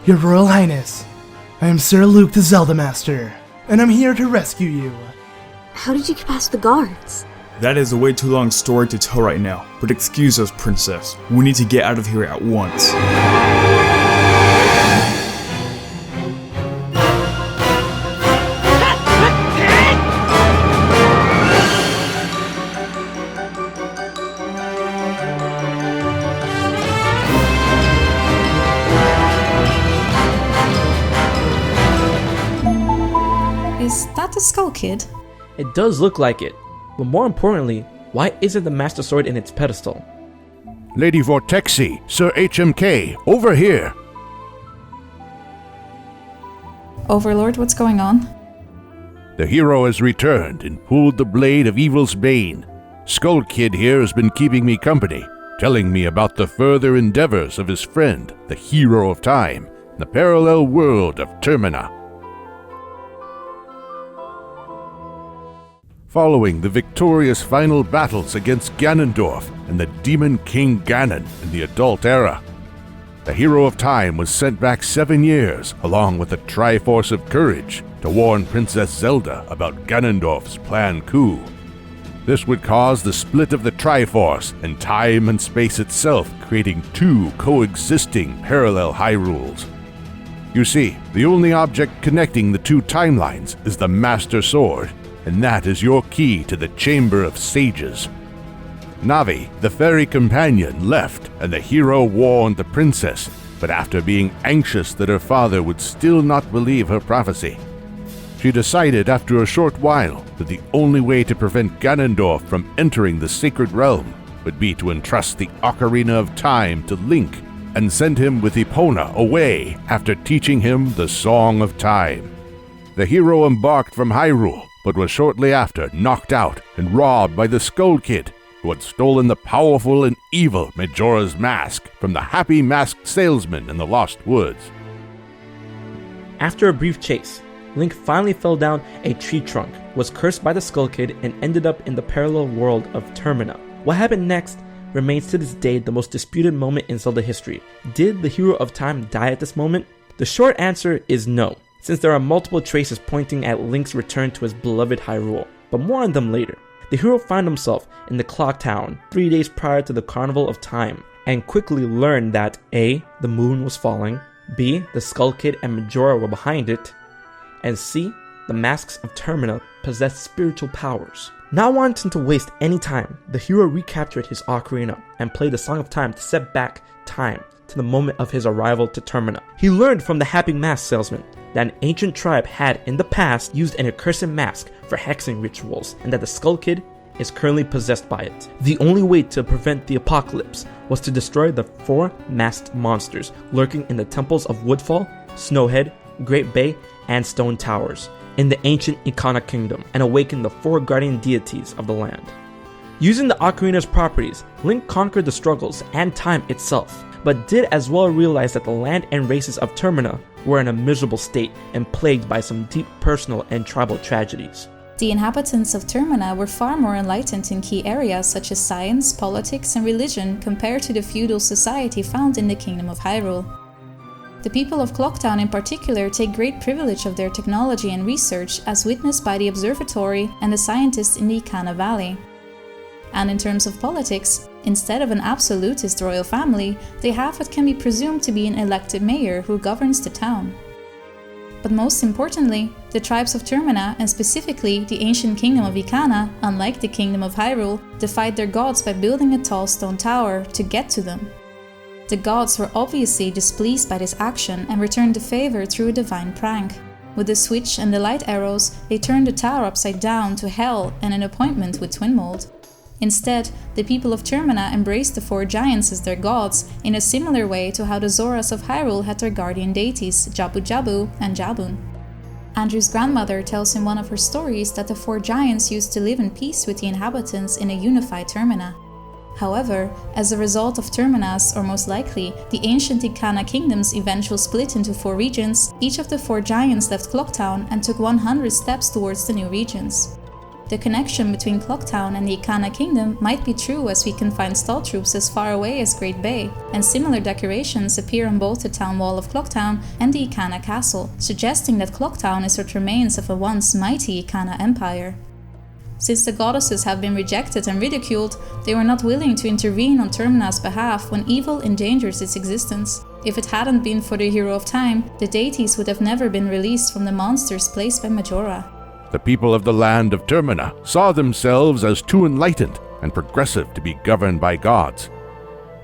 Your Royal Highness, I am Sir Luke the Zelda Master, and I'm here to rescue you. How did you get past the guards? That is a way too long story to tell right now, but excuse us, Princess. We need to get out of here at once. Is that the Skull Kid? It does look like it, but more importantly, why isn't the Master Sword in its pedestal? Lady Vortexxy, Sir HMK, over here! Overlord, what's going on? The hero has returned and pulled the blade of evil's bane. Skull Kid here has been keeping me company, telling me about the further endeavors of his friend, the Hero of Time, in the parallel world of Termina. Following the victorious final battles against Ganondorf and the Demon King Ganon in the Adult Era, the Hero of Time was sent back 7 years along with a Triforce of Courage to warn Princess Zelda about Ganondorf's planned coup. This would cause the split of the Triforce and time and space itself, creating 2 coexisting parallel Hyrules. You see, the only object connecting the 2 timelines is the Master Sword, and that is your key to the Chamber of Sages. Navi, the fairy companion, left, and the hero warned the princess, but after being anxious that her father would still not believe her prophecy, she decided after a short while that the only way to prevent Ganondorf from entering the sacred realm would be to entrust the Ocarina of Time to Link and send him with Epona away after teaching him the Song of Time. The hero embarked from Hyrule, but was shortly after knocked out and robbed by the Skull Kid, who had stolen the powerful and evil Majora's Mask from the happy masked salesman in the Lost Woods. After a brief chase, Link finally fell down a tree trunk, was cursed by the Skull Kid, and ended up in the parallel world of Termina. What happened next remains to this day the most disputed moment in Zelda history. Did the Hero of Time die at this moment? The short answer is no, since there are multiple traces pointing at Link's return to his beloved Hyrule, but more on them later. The hero found himself in the Clock Town 3 days prior to the Carnival of Time, and quickly learned that A. the moon was falling, B. the Skull Kid and Majora were behind it, and C. the masks of Termina possessed spiritual powers. Not wanting to waste any time, the hero recaptured his ocarina and played the Song of Time to set back time to the moment of his arrival to Termina. He learned from the happy mask salesman that an ancient tribe had in the past used an accursed mask for hexing rituals, and that the Skull Kid is currently possessed by it. The only way to prevent the apocalypse was to destroy the 4 masked monsters lurking in the temples of Woodfall, Snowhead, Great Bay, and Stone Towers in the ancient Ikana Kingdom, and awaken the 4 guardian deities of the land. Using the ocarina's properties, Link conquered the struggles and time itself, but did as well realize that the land and races of Termina were in a miserable state and plagued by some deep personal and tribal tragedies. The inhabitants of Termina were far more enlightened in key areas such as science, politics, and religion compared to the feudal society found in the Kingdom of Hyrule. The people of Clocktown in particular take great privilege of their technology and research, as witnessed by the observatory and the scientists in the Ikana Valley. And in terms of politics, instead of an absolutist royal family, they have what can be presumed to be an elected mayor who governs the town. But most importantly, the tribes of Termina, and specifically the ancient kingdom of Ikana, unlike the kingdom of Hyrule, defied their gods by building a tall stone tower to get to them. The gods were obviously displeased by this action and returned the favor through a divine prank. With the switch and the light arrows, they turned the tower upside down to hell and an appointment with Twinmold. Instead, the people of Termina embraced the 4 giants as their gods, in a similar way to how the Zoras of Hyrule had their guardian deities, Jabu Jabu and Jabun. Andrew's grandmother tells in one of her stories that the 4 giants used to live in peace with the inhabitants in a unified Termina. However, as a result of Termina's, or most likely, the ancient Ikana kingdom's eventual split into 4 regions, each of the 4 giants left Clocktown and took 100 steps towards the new regions. The connection between Clocktown and the Ikana Kingdom might be true, as we can find stall troops as far away as Great Bay, and similar decorations appear on both the town wall of Clocktown and the Ikana Castle, suggesting that Clocktown is what remains of a once mighty Ikana Empire. Since the goddesses have been rejected and ridiculed, they were not willing to intervene on Termina's behalf when evil endangers its existence. If it hadn't been for the Hero of Time, the deities would have never been released from the monsters placed by Majora. The people of the land of Termina saw themselves as too enlightened and progressive to be governed by gods.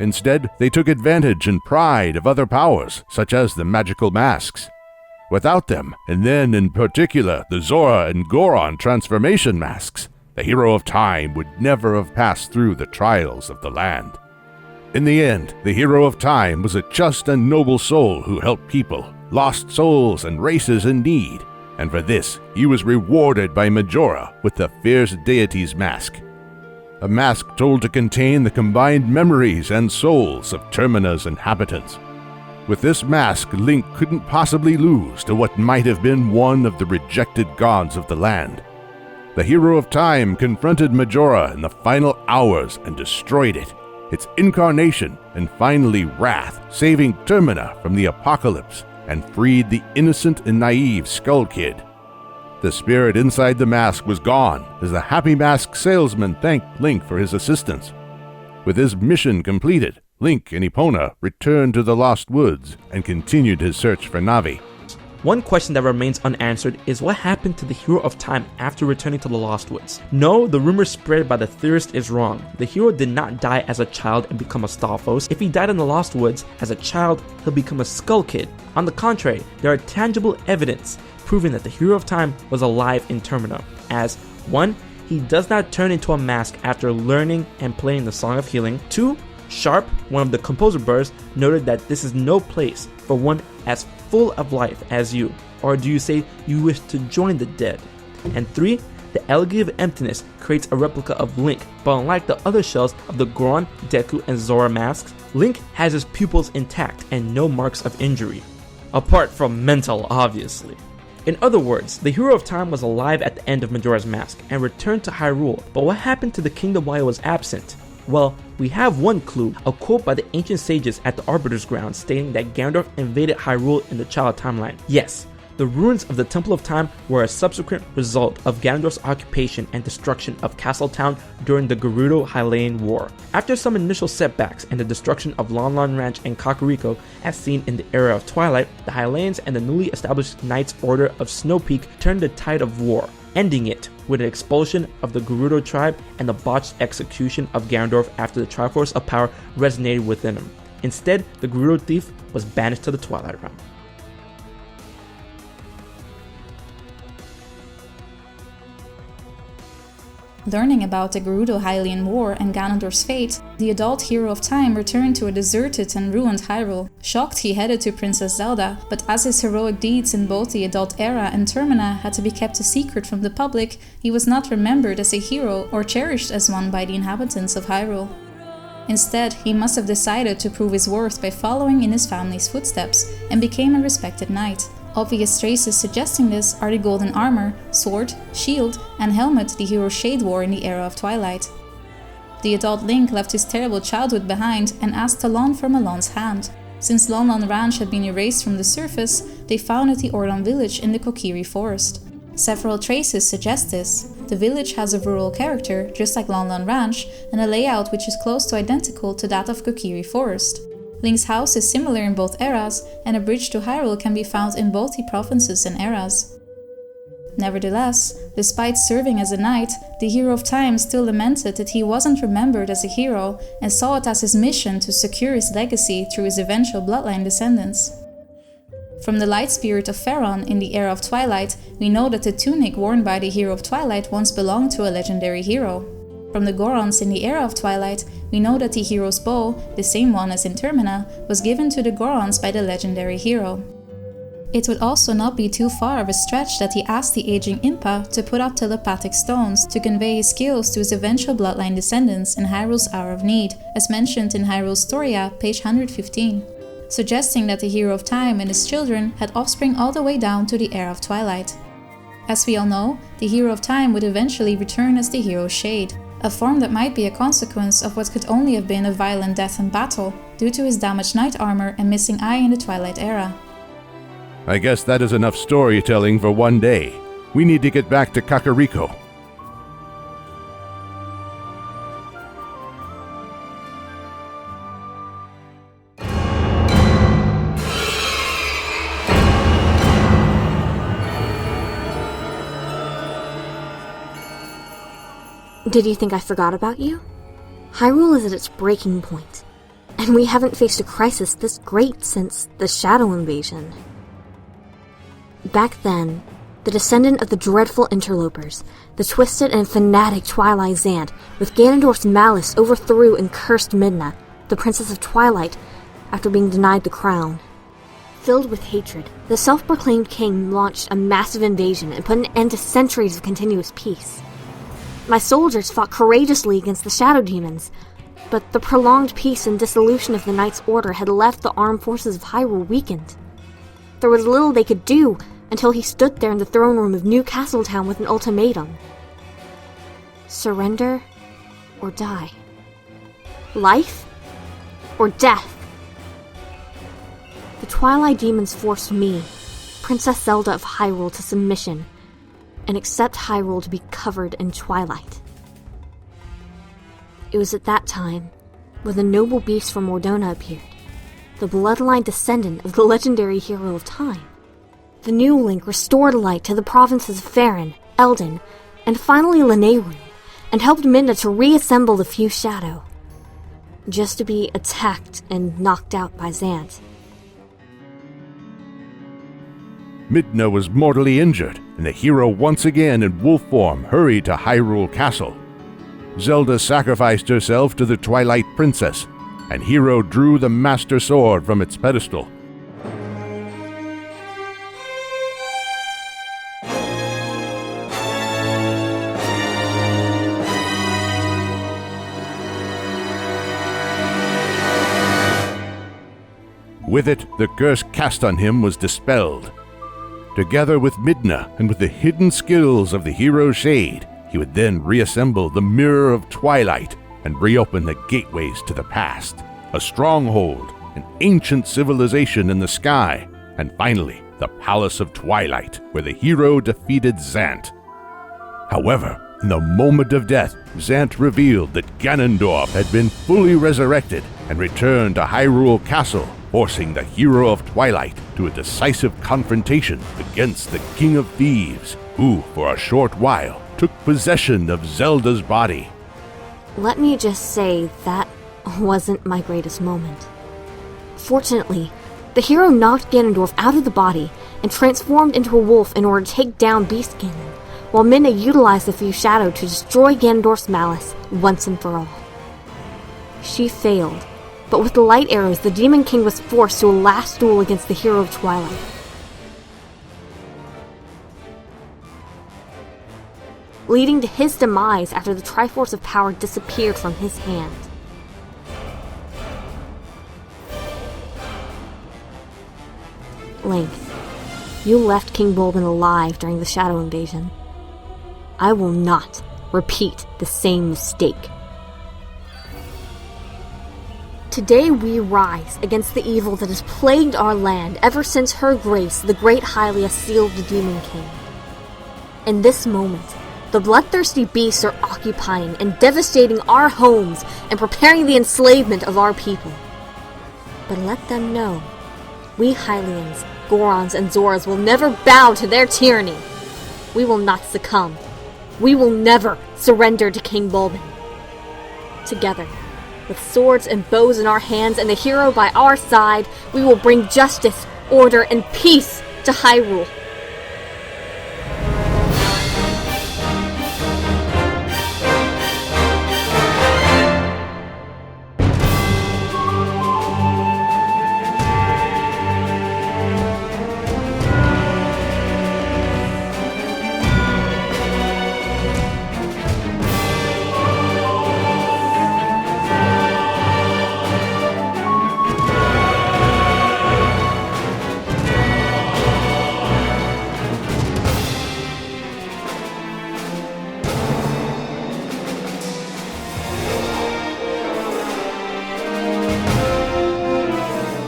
Instead, they took advantage and pride of other powers, such as the magical masks. Without them, and then in particular the Zora and Goron transformation masks, the Hero of Time would never have passed through the trials of the land. In the end, the Hero of Time was a just and noble soul who helped people, lost souls and races in need, and for this he was rewarded by Majora with the fierce deity's mask. A mask told to contain the combined memories and souls of Termina's inhabitants. With this mask, Link couldn't possibly lose to what might have been one of the rejected gods of the land. The Hero of Time confronted Majora in the final hours and destroyed it, its incarnation and finally wrath, saving Termina from the apocalypse and freed the innocent and naive Skull Kid. The spirit inside the mask was gone as the Happy Mask salesman thanked Link for his assistance. With his mission completed, Link and Epona returned to the Lost Woods and continued his search for Navi. One question that remains unanswered is what happened to the Hero of Time after returning to the Lost Woods. No, the rumor spread by the Theorists is wrong. The hero did not die as a child and become a Stalfos. If he died in the Lost Woods as a child, he'll become a Skull Kid. On the contrary, there are tangible evidence proving that the Hero of Time was alive in Termina, as 1. He does not turn into a mask after learning and playing the Song of Healing. 2. Sharp, one of the composer birds, noted that this is no place for one as full of life as you, or do you say you wish to join the dead? And 3. The Elegy of Emptiness creates a replica of Link, but unlike the other shells of the Goron, Deku, and Zora masks, Link has his pupils intact and no marks of injury. Apart from mental, obviously. In other words, the Hero of Time was alive at the end of Majora's Mask and returned to Hyrule, but what happened to the kingdom while it was absent? Well, we have one clue, a quote by the ancient sages at the Arbiter's Ground stating that Ganondorf invaded Hyrule in the Child Timeline. Yes, the ruins of the Temple of Time were a subsequent result of Ganondorf's occupation and destruction of Castle Town during the Gerudo-Hylian War. After some initial setbacks and the destruction of Lon Lon Ranch and Kakariko as seen in the era of Twilight, the Hylians and the newly established Knights Order of Snow Peak turned the tide of war, ending it with an expulsion of the Gerudo tribe and the botched execution of Ganondorf after the Triforce of Power resonated within him. Instead, the Gerudo thief was banished to the Twilight Realm. Learning about the Gerudo-Hylian War and Ganondorf's fate, the adult Hero of Time returned to a deserted and ruined Hyrule. Shocked, he headed to Princess Zelda, but as his heroic deeds in both the adult era and Termina had to be kept a secret from the public, he was not remembered as a hero or cherished as one by the inhabitants of Hyrule. Instead, he must have decided to prove his worth by following in his family's footsteps, and became a respected knight. Obvious traces suggesting this are the golden armor, sword, shield, and helmet the hero Shade wore in the era of Twilight. The adult Link left his terrible childhood behind and asked Talon for Malon's hand. Since Lon Lon Ranch had been erased from the surface, they founded the Ordon Village in the Kokiri Forest. Several traces suggest this. The village has a rural character, just like Lon Lon Ranch, and a layout which is close to identical to that of Kokiri Forest. Link's house is similar in both eras, and a bridge to Hyrule can be found in both the provinces and eras. Nevertheless, despite serving as a knight, the Hero of Time still lamented that he wasn't remembered as a hero and saw it as his mission to secure his legacy through his eventual bloodline descendants. From the light spirit of Pharaon in the era of Twilight, we know that the tunic worn by the Hero of Twilight once belonged to a legendary hero. From the Gorons in the era of Twilight, we know that the hero's bow, the same one as in Termina, was given to the Gorons by the legendary hero. It would also not be too far of a stretch that he asked the aging Impa to put out telepathic stones to convey his skills to his eventual bloodline descendants in Hyrule's Hour of Need, as mentioned in Hyrule's Storia, page 115, suggesting that the Hero of Time and his children had offspring all the way down to the era of Twilight. As we all know, the Hero of Time would eventually return as the Hero Shade, a form that might be a consequence of what could only have been a violent death in battle, due to his damaged knight armor and missing eye in the Twilight era. I guess that is enough storytelling for one day. We need to get back to Kakariko. Did you think I forgot about you? Hyrule is at its breaking point, and we haven't faced a crisis this great since the Shadow Invasion. Back then, the descendant of the dreadful interlopers, the twisted and fanatic Twilight Zant, with Ganondorf's malice overthrew and cursed Midna, the Princess of Twilight, after being denied the crown. Filled with hatred, the self-proclaimed king launched a massive invasion and put an end to centuries of continuous peace. My soldiers fought courageously against the shadow demons, but the prolonged peace and dissolution of the Knight's Order had left the armed forces of Hyrule weakened. There was little they could do until he stood there in the throne room of New Castletown with an ultimatum. Surrender or die. Life or death. The Twilight Demons forced me, Princess Zelda of Hyrule, to submission, and accept Hyrule to be covered in twilight. It was at that time when the noble beast from Ordona appeared, the bloodline descendant of the legendary Hero of Time. The new Link restored light to the provinces of Faron, Eldin, and finally Lanayru, and helped Midna to reassemble the Few Shadow, just to be attacked and knocked out by Zant. Midna was mortally injured, and the hero once again in wolf form hurried to Hyrule Castle. Zelda sacrificed herself to the Twilight Princess, and Hero drew the Master Sword from its pedestal. With it, the curse cast on him was dispelled. Together with Midna and with the hidden skills of the Hero Shade, he would then reassemble the Mirror of Twilight and reopen the gateways to the past, a stronghold, an ancient civilization in the sky, and finally, the Palace of Twilight, where the hero defeated Zant. However, in the moment of death, Zant revealed that Ganondorf had been fully resurrected and returned to Hyrule Castle, forcing the Hero of Twilight to a decisive confrontation against the King of Thieves, who, for a short while, took possession of Zelda's body. Let me just say that wasn't my greatest moment. Fortunately, the hero knocked Ganondorf out of the body and transformed into a wolf in order to take down Beast Ganon, while Midna utilized the Few Shadow to destroy Ganondorf's malice once and for all. She failed, but with the light arrows, the Demon King was forced to a last duel against the Hero of Twilight. Leading to his demise after the Triforce of Power disappeared from his hand. Link, you left King Bulbin alive during the Shadow Invasion. I will not repeat the same mistake. Today we rise against the evil that has plagued our land ever since Her Grace, the Great Hylian, sealed the Demon King. In this moment, the bloodthirsty beasts are occupying and devastating our homes and preparing the enslavement of our people. But let them know, we Hylians, Gorons, and Zoras will never bow to their tyranny. We will not succumb. We will never surrender to King Bulbin. Together, with swords and bows in our hands and the hero by our side, we will bring justice, order, and peace to Hyrule.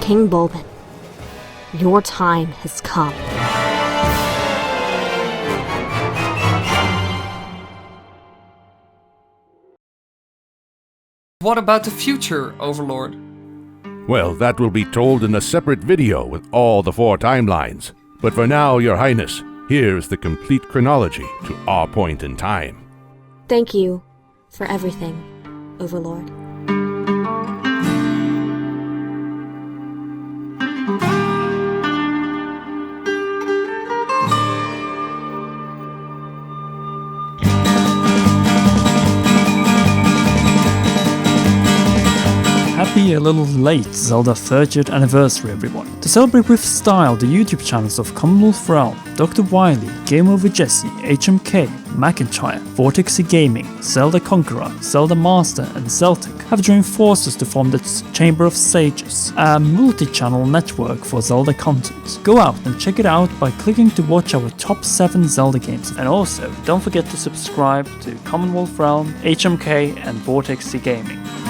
King Bulbin, your time has come. What about the future, Overlord? Well, that will be told in a separate video with all the 4 timelines. But for now, Your Highness, here is the complete chronology to our point in time. Thank you for everything, Overlord. Happy a little late Zelda 30th anniversary, everyone. To celebrate with style, the YouTube channels of Commonwealth Realm, Dr. Wily, Game Over Jesse, HMK, McIntyre, VortexxyGaming, Zelda Conqueror, Zelda Master, and Celtic have joined forces to form the Chamber of Sages, a multi-channel network for Zelda content. Go out and check it out by clicking to watch our top 7 Zelda games, and also don't forget to subscribe to Commonwealth Realm, HMK, and VortexxyGaming.